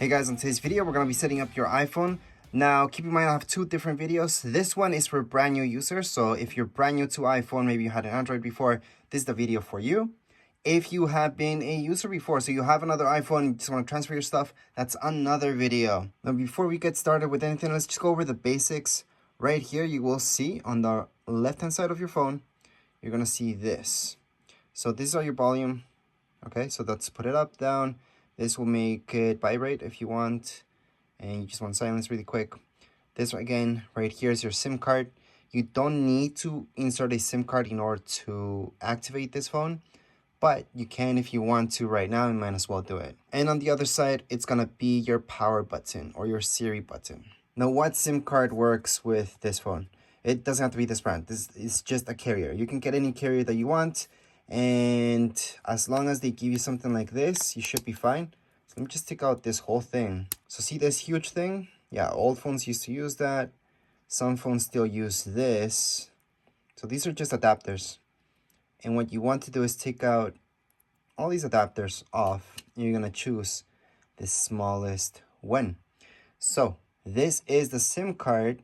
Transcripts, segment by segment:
Hey guys, in today's video, we're going to be setting up your iPhone. Now, keep in mind, I have two different videos. This one is for brand new users. So if you're brand new to iPhone, maybe you had an Android before, this is the video for you. If you have been a user before, so you have another iPhone, you just want to transfer your stuff, that's another video. Now, before we get started with anything, let's just go over the basics. Right here, you will see on the left-hand side of your phone, you're going to see this. So this is all your volume. Okay, so let's put it up, down. This will make it vibrate if you want, and you just want silence really quick. This again, right here is your SIM card. You don't need to insert a SIM card in order to activate this phone, but you can if you want to right now. You might as well do it. And on the other side, it's gonna be your power button or your Siri button. Now, what SIM card works with this phone? It doesn't have to be this brand. This is just a carrier. You can get any carrier that you want. And as long as they give you something like this, you should be fine. So let me just take out this whole thing. So see this huge thing? Yeah, old phones used to use that. Some phones still use this. So these are just adapters. And what you want to do is take out all these adapters off. And you're going to choose the smallest one. So this is the SIM card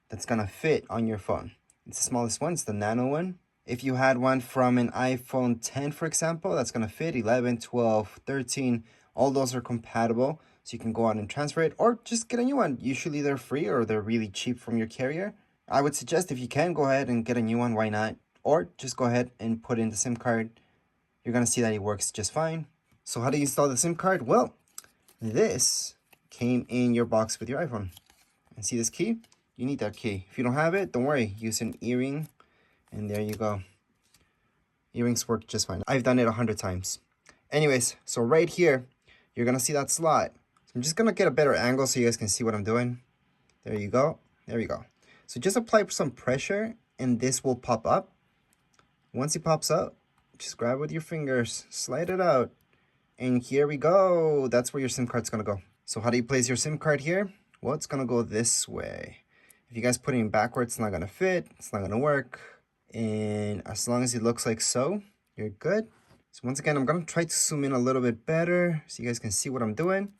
that's going to fit on your phone. It's the smallest one. It's the nano one. If you had one from an iPhone 10, for example, that's going to fit 11, 12, 13. All those are compatible. So you can go out and transfer it or just get a new one. Usually they're free or they're really cheap from your carrier. I would suggest if you can, go ahead and get a new one. Why not? Or just go ahead and put in the SIM card. You're going to see that it works just fine. So how do you install the SIM card? Well, this came in your box with your iPhone. And see this key? You need that key. If you don't have it, don't worry. Use an earring. And there you go. Earrings work just fine. I've done it 100 times. Anyways, so right here, you're going to see that slot. So I'm just going to get a better angle so you guys can see what I'm doing. There you go. There you go. So just apply some pressure and this will pop up. Once it pops up, just grab it with your fingers, slide it out. And here we go. That's where your SIM card's going to go. So how do you place your SIM card here? Well, it's going to go this way. If you guys put it in backwards, it's not going to fit. It's not going to work. And as long as it looks like so, you're good. So once again, I'm going to try to zoom in a little bit better so you guys can see what I'm doing.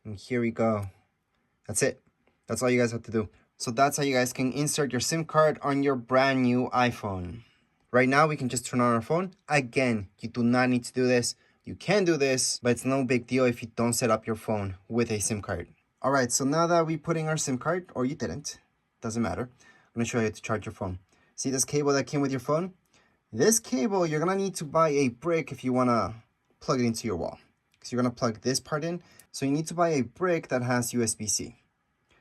And here we go. That's it. That's all you guys have to do. So that's how you guys can insert your SIM card on your brand new iPhone. Right now, we can just turn on our phone. Again, you do not need to do this. You can do this, but it's no big deal if you don't set up your phone with a SIM card. All right, so now that we put in our SIM card, or you didn't, doesn't matter. I'm going to show you how to charge your phone. See this cable that came with your phone? This cable, you're going to need to buy a brick if you want to plug it into your wall. Because you're going to plug this part in. So you need to buy a brick that has USB-C.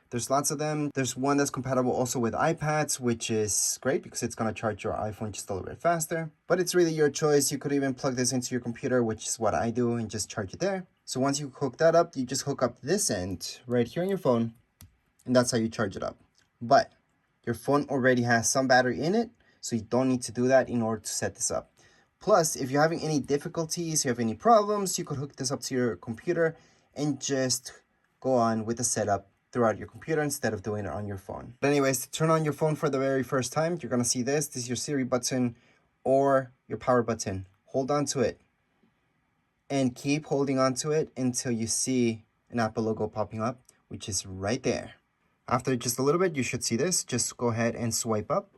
There's lots of them. There's one that's compatible also with iPads, which is great because it's going to charge your iPhone just a little bit faster. But it's really your choice. You could even plug this into your computer, which is what I do, and just charge it there. So once you hook that up, you just hook up this end right here on your phone. And that's how you charge it up. But your phone already has some battery in it, so you don't need to do that in order to set this up. Plus, if you're having any difficulties, you have any problems, you could hook this up to your computer and just go on with the setup throughout your computer instead of doing it on your phone. But anyways, to turn on your phone for the very first time, you're going to see this. This is your Siri button or your power button. Hold on to it and keep holding on to it until you see an Apple logo popping up, which is right there. After just a little bit, you should see this. Just go ahead and swipe up.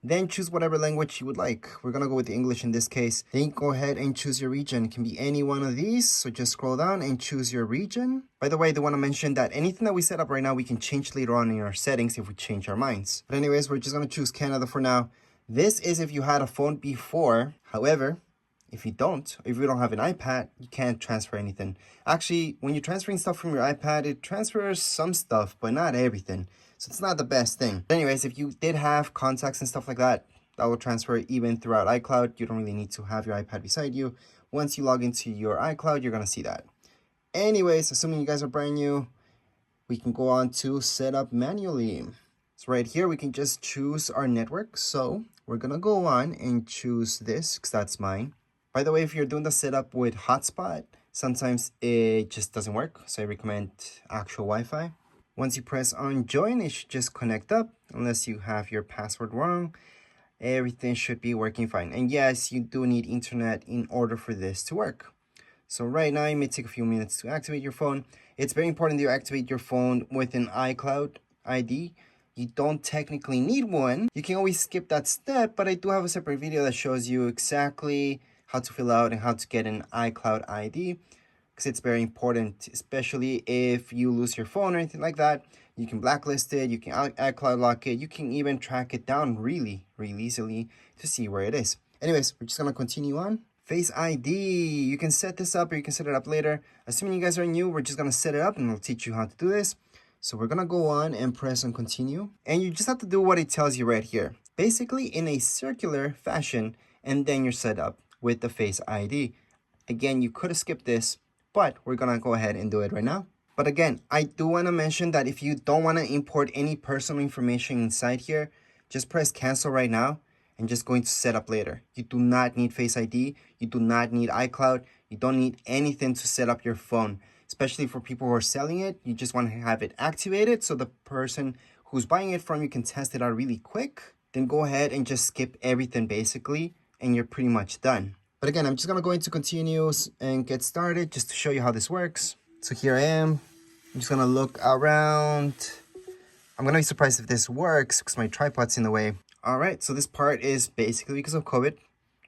Then choose whatever language you would like. We're going to go with English in this case. Then go ahead and choose your region. It can be any one of these. So just scroll down and choose your region. By the way, I do want to mention that anything that we set up right now, we can change later on in our settings if we change our minds. But anyways, we're just going to choose Canada for now. This is if you had a phone before. However, if you don't have an iPad, you can't transfer anything. Actually, when you're transferring stuff from your iPad, it transfers some stuff, but not everything. So it's not the best thing. But anyways, if you did have contacts and stuff like that, that will transfer even throughout iCloud. You don't really need to have your iPad beside you. Once you log into your iCloud, you're going to see that. Anyways, assuming you guys are brand new, we can go on to set up manually. So right here, we can just choose our network. So we're going to go on and choose this because that's mine. By the way, if you're doing the setup with hotspot, sometimes it just doesn't work. So I recommend actual Wi-Fi. Once you press on join, it should just connect up unless you have your password wrong. Everything should be working fine. And yes, you do need internet in order for this to work. So right now, it may take a few minutes to activate your phone. It's very important that you activate your phone with an iCloud ID. You don't technically need one. You can always skip that step, but I do have a separate video that shows you exactly how to fill out and how to get an iCloud ID, because it's very important, especially if you lose your phone or anything like that. You can blacklist it, you can iCloud lock it, you can even track it down really easily to see where it is. Anyways, we're just gonna continue on. Face ID, you can set this up or you can set it up later. Assuming you guys are new, we're just gonna set it up and we'll teach you how to do this. So we're gonna go on and press on continue. And you just have to do what it tells you right here. Basically in a circular fashion, and then you're set up with the Face ID. Again, you could have skipped this, but we're gonna go ahead and do it right now. But again, I do wanna mention that if you don't wanna import any personal information inside here, just press cancel right now and just going to set up later. You do not need Face ID, you do not need iCloud, you don't need anything to set up your phone. Especially for people who are selling it, you just wanna have it activated so the person who's buying it from you can test it out really quick. Then go ahead and just skip everything basically, and you're pretty much done. But again, I'm just gonna go into continues and get started just to show you how this works. So here I am. I'm just gonna look around. I'm gonna be surprised if this works because my tripod's in the way. All right, so this part is basically because of COVID.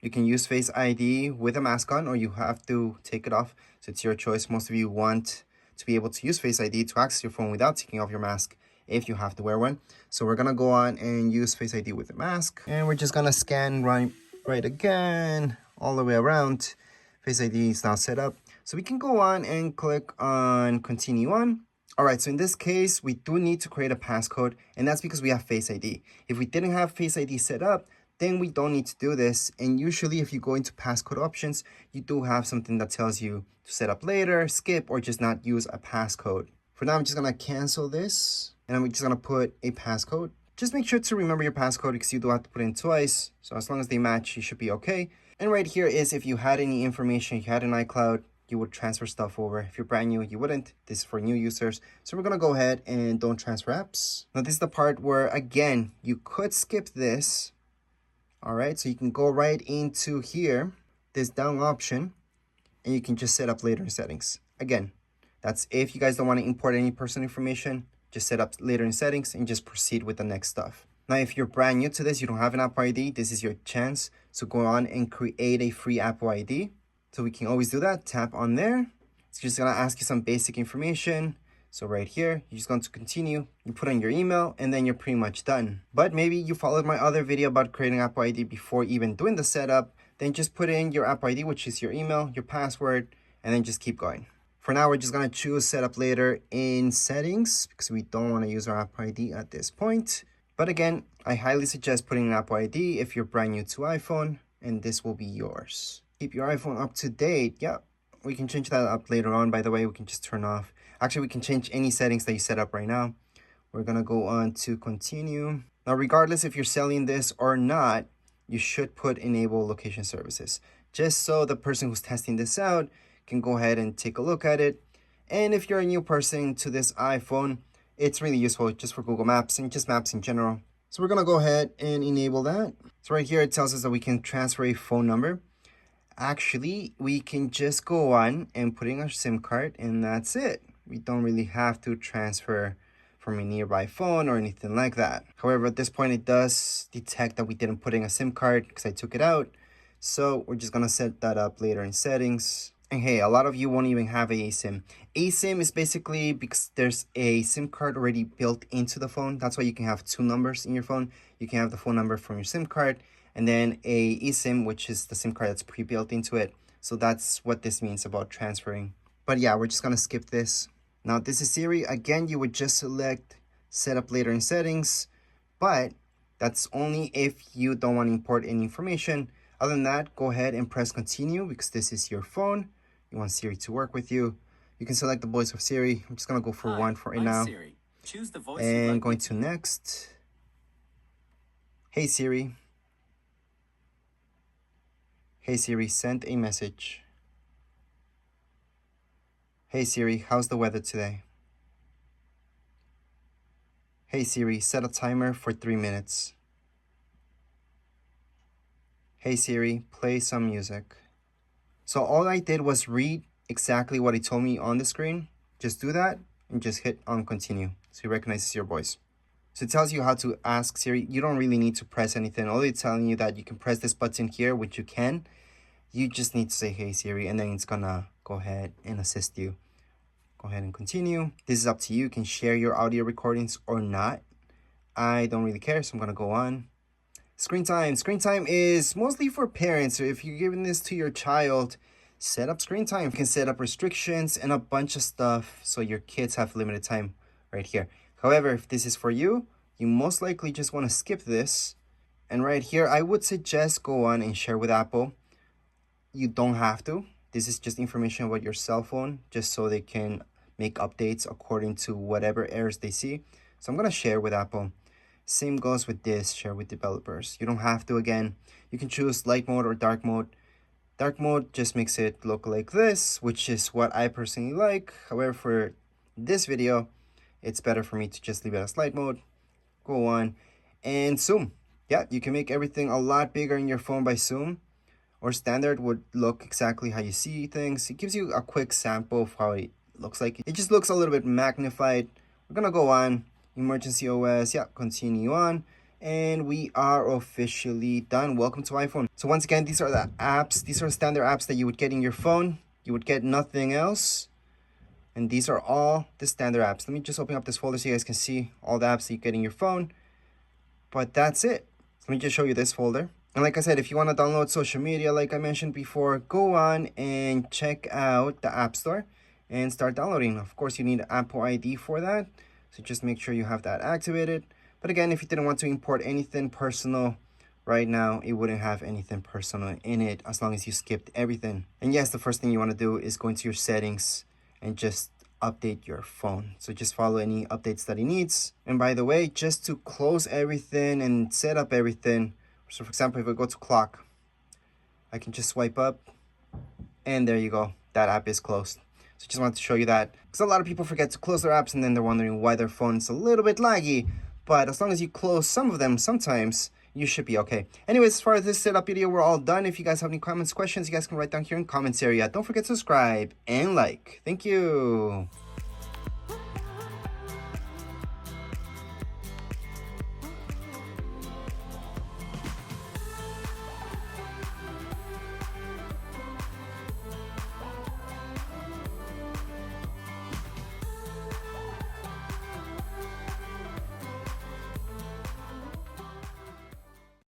You can use Face ID with a mask on, or you have to take it off. So it's your choice. Most of you want to be able to use Face ID to access your phone without taking off your mask if you have to wear one. So we're gonna go on and use Face ID with a mask. And we're just gonna scan right again, all the way around. Face ID is now set up. So we can go on and click on continue on. All right, so in this case, we do need to create a passcode, and that's because we have Face ID. If we didn't have Face ID set up, then we don't need to do this. And usually if you go into passcode options, you do have something that tells you to set up later, skip, or just not use a passcode. For now, I'm just gonna cancel this, and I'm just gonna put a passcode. Just make sure to remember your passcode because you do have to put in twice. So as long as they match, you should be okay. And right here is if you had any information, you had an iCloud, you would transfer stuff over. If you're brand new, you wouldn't. This is for new users. So we're gonna go ahead and don't transfer apps. Now this is the part where, again, you could skip this. All right, so you can go right into here, this down option, and you can just set up later in settings. Again, that's if you guys don't want to import any personal information, just set up later in settings and just proceed with the next stuff. Now, if you're brand new to this, you don't have an Apple ID, this is your chance. So go on and create a free Apple ID. So we can always do that. Tap on there. It's just gonna ask you some basic information. So right here, you're just going to continue. You put in your email and then you're pretty much done. But maybe you followed my other video about creating Apple ID before even doing the setup. Then just put in your Apple ID, which is your email, your password, and then just keep going. For now, we're just gonna choose setup later in settings because we don't wanna use our Apple ID at this point. But again, I highly suggest putting an Apple ID if you're brand new to iPhone, and this will be yours. Keep your iPhone up to date. Yeah, we can change that up later on, by the way. We can just turn off. Actually, we can change any settings that you set up right now. We're gonna go on to continue. Now, regardless if you're selling this or not, you should put enable location services, just so the person who's testing this out can go ahead and take a look at it. And if you're a new person to this iPhone, it's really useful just for Google Maps and just maps in general. So we're gonna go ahead and enable that. So right here, it tells us that we can transfer a phone number. Actually, we can just go on and put in our SIM card and that's it. We don't really have to transfer from a nearby phone or anything like that. However, at this point, it does detect that we didn't put in a SIM card because I took it out. So we're just gonna set that up later in settings. And hey, a lot of you won't even have a eSIM. eSIM is basically because there's a SIM card already built into the phone. That's why you can have two numbers in your phone. You can have the phone number from your SIM card and then a eSIM, which is the SIM card that's pre-built into it. So that's what this means about transferring. But yeah, we're just gonna skip this. Now this is Siri. Again, you would just select set up later in settings, but that's only if you don't want to import any information. Other than that, go ahead and press continue because this is your phone. You want Siri to work with you. You can select the voice of Siri. I'm just gonna go for one for right now. Siri. Choose the voice and like going to next. Hey Siri. Hey Siri, send a message. Hey Siri, how's the weather today? Hey Siri, set a timer for 3 minutes. Hey Siri, play some music. So all I did was read exactly what he told me on the screen. Just do that and just hit on continue. So he recognizes your voice. So it tells you how to ask Siri. You don't really need to press anything. Only it's telling you that you can press this button here, which you can. You just need to say, hey Siri, and then it's gonna go ahead and assist you. Go ahead and continue. This is up to you. You can share your audio recordings or not. I don't really care, so I'm gonna go on. Screen time. Screen time is mostly for parents. So if you're giving this to your child, set up screen time. You can set up restrictions and a bunch of stuff so your kids have limited time right here. However, if this is for you, you most likely just want to skip this. And right here, I would suggest go on and share with Apple. You don't have to. This is just information about your cell phone, just so they can make updates according to whatever errors they see. So I'm going to share with Apple. Same goes with this, share with developers. You don't have to again. You can choose light mode or dark mode. Dark mode just makes it look like this, which is what I personally like. However, for this video, it's better for me to just leave it as light mode. Go on and zoom. Yeah, you can make everything a lot bigger in your phone by zoom, or standard would look exactly how you see things. It gives you a quick sample of how it looks like. It just looks a little bit magnified. We're gonna go on. Emergency OS, yeah, continue on. And we are officially done. Welcome to iPhone. So once again, these are the apps. These are standard apps that you would get in your phone. You would get nothing else. And these are all the standard apps. Let me just open up this folder so you guys can see all the apps that you get in your phone. But that's it. Let me just show you this folder. And like I said, if you want to download social media, like I mentioned before, go on and check out the App Store and start downloading. Of course, you need Apple ID for that. So just make sure you have that activated. But again, if you didn't want to import anything personal right now, it wouldn't have anything personal in it as long as you skipped everything. And yes, the first thing you want to do is go into your settings and just update your phone. So just follow any updates that it needs. And by the way, just to close everything and set up everything. So for example, if I go to clock, I can just swipe up and there you go. That app is closed. So just wanted to show you that, because a lot of people forget to close their apps and then they're wondering why their phone's a little bit laggy. But as long as you close some of them, sometimes you should be okay. Anyways, as far as this setup video, we're all done. If you guys have any comments, questions, you guys can write down here in comments area. Don't forget to subscribe and like. Thank you.